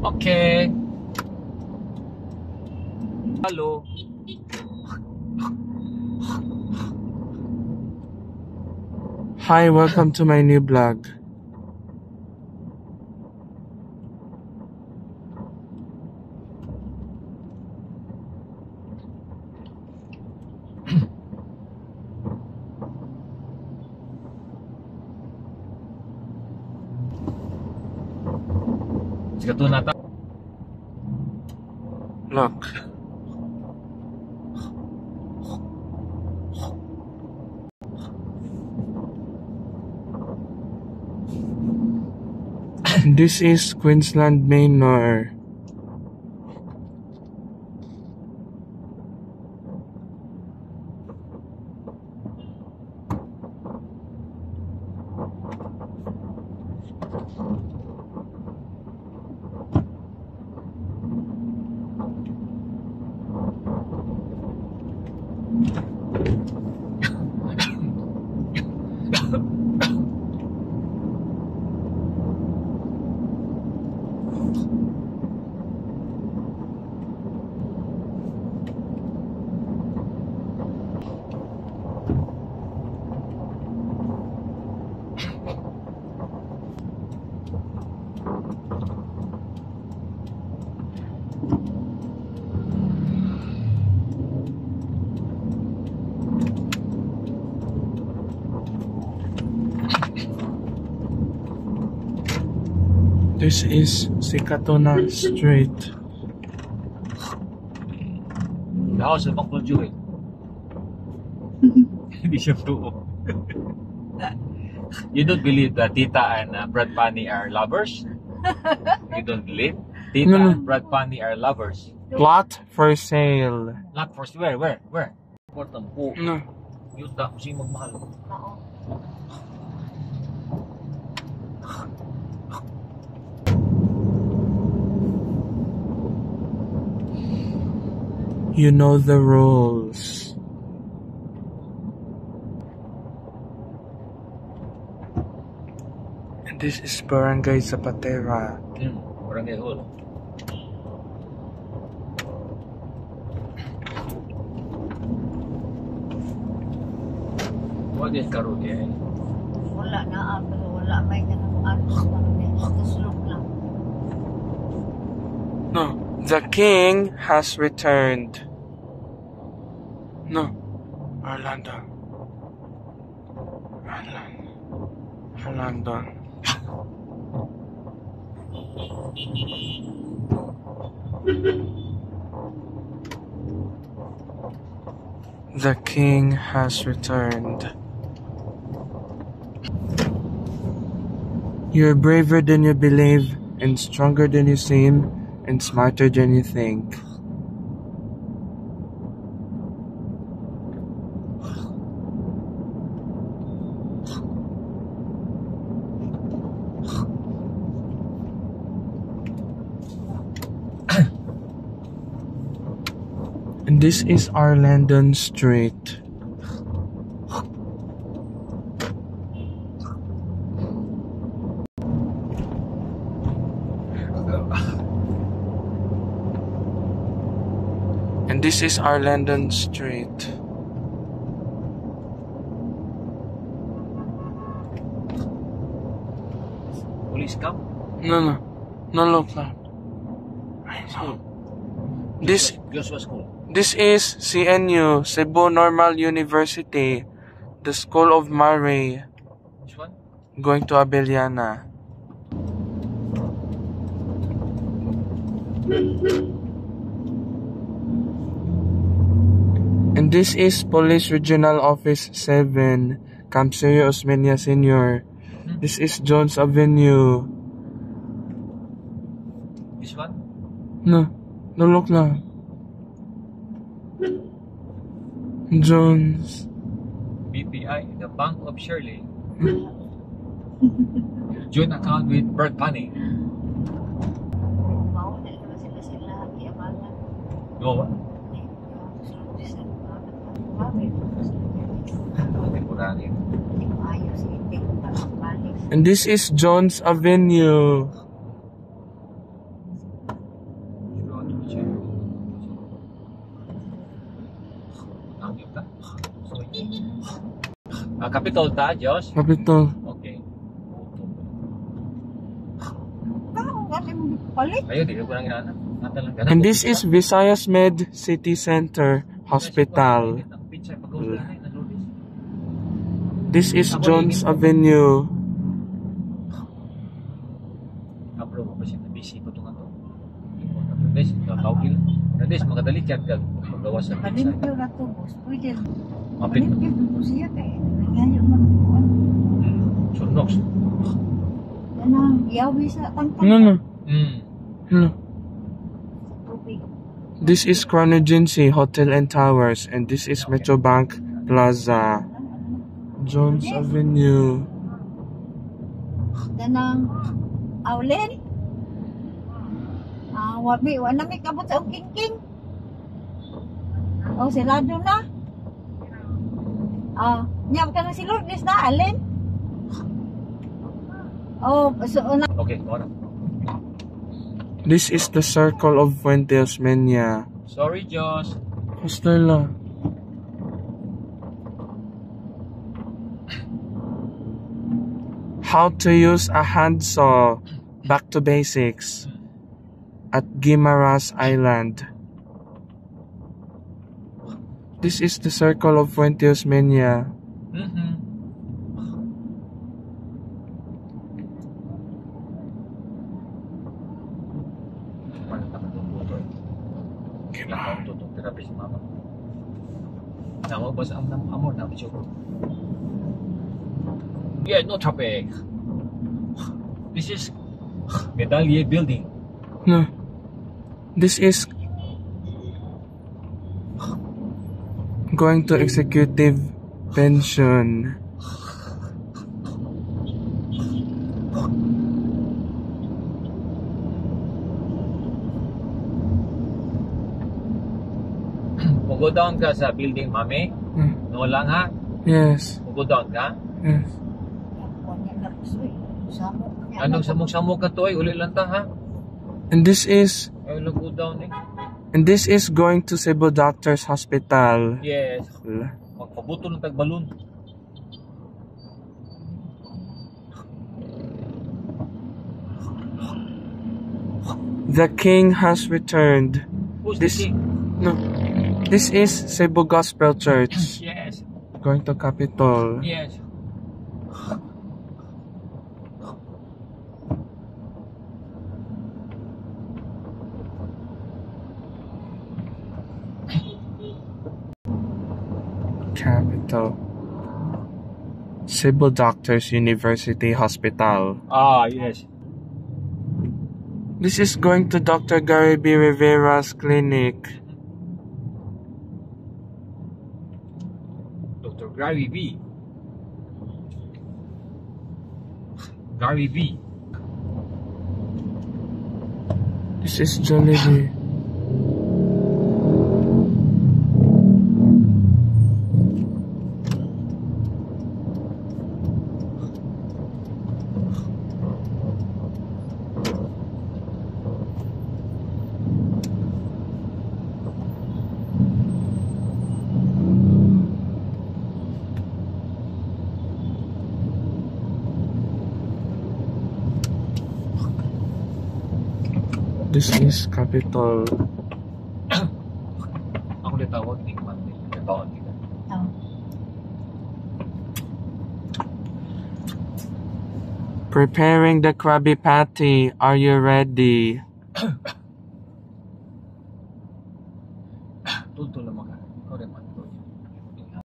Okay. Hello. Hi, welcome to my new vlog. Look. This is Queensland Manor. This is Sikatuna Street. The house of Uncle Joey. Hindi siya buo. You don't believe that Tita and Brad Bunny are lovers? You don't believe? Tita and Brad Bunny are lovers. Lot for sale. Lot for sale. Where? Portang po. No. Yuta, kasi magmahal. You know the rules. And this is Barangay Zapatera. Barangay Hall. What is karo diya? Wala na pero wala may ganang tuslok lang. No, the king has returned. No, Orlando. The king has returned. You're braver than you believe, and stronger than you seem, and smarter than you think. And this is our Landon Street. And this is our Landon Street. Police come? No, look now. School. Joshua School. This is CNU, Cebu Normal University, the School of Murray. Which one? Going to Abeliana. And this is Police Regional Office 7, Kamseyo Osmeña Senior. This is Jones Avenue. This one? No, look lang. Jones. BPI, the Bank of Shirley. Joint account with Brad Bunny. No. And this is Jones Avenue. Capitol ta, Diyos? Capitol. Okay. Parang kasi mo palit. Ayun, di ko nang inana. And this is Visayas Med City Center Hospital. This is Jones Avenue. Apro mo pa siya na busy pa itong ato. Des, nakakawil. Des, makadali kaya magawa sa pizza. Palimpyo na to, boss. Pwede. Mapit. Palimpyo na to siya kaya. Nangyayot magpuan. Surnox. Yan ang yawi sa tangkang. No. Hmm. No. Tubig. This is Chronogency Hotel and Towers, and this is Metrobank Plaza. Jones Avenue. Yan ang Aulen. Wabi, wala may kabot sa king-king. Oh, silado na. Nyam ka na si Lourdes na, Alin. Oh, so na. Okay, wala. This is the Circle of Fuentes Menia. Sorry, Diyos. Hostela. How to use a handsaw. Back to basics. At Guimaras Island. This is the Circle of Fuentes Menia. Yeah, no topic. This is Medallier Building. No. This is going to executive pension. Go down ka sa building, mami. No lang ha. Yes. Go down ka. Yes. Anong samok-samok ka to ay uli lang ta ha. And this is Ay go down eh. And this is going to Cebu Doctors Hospital. Yes. Magpabuto ng tagbalon. The king has returned. Who's This- the king? No. This is Cebu Gospel Church. Yes. Going to Capitol. Yes. Capitol. Cebu Doctors University Hospital. Ah, yes. This is going to Dr. Gary B. Rivera's clinic. Dr. Gary B. Gary B. This is Jollibee. This is Capitol. Ako ulit tawag, hindi ko man. Tawag kita. Preparing the Krabby Patty. Are you ready? Tultul naman ka. Ikaw rin man.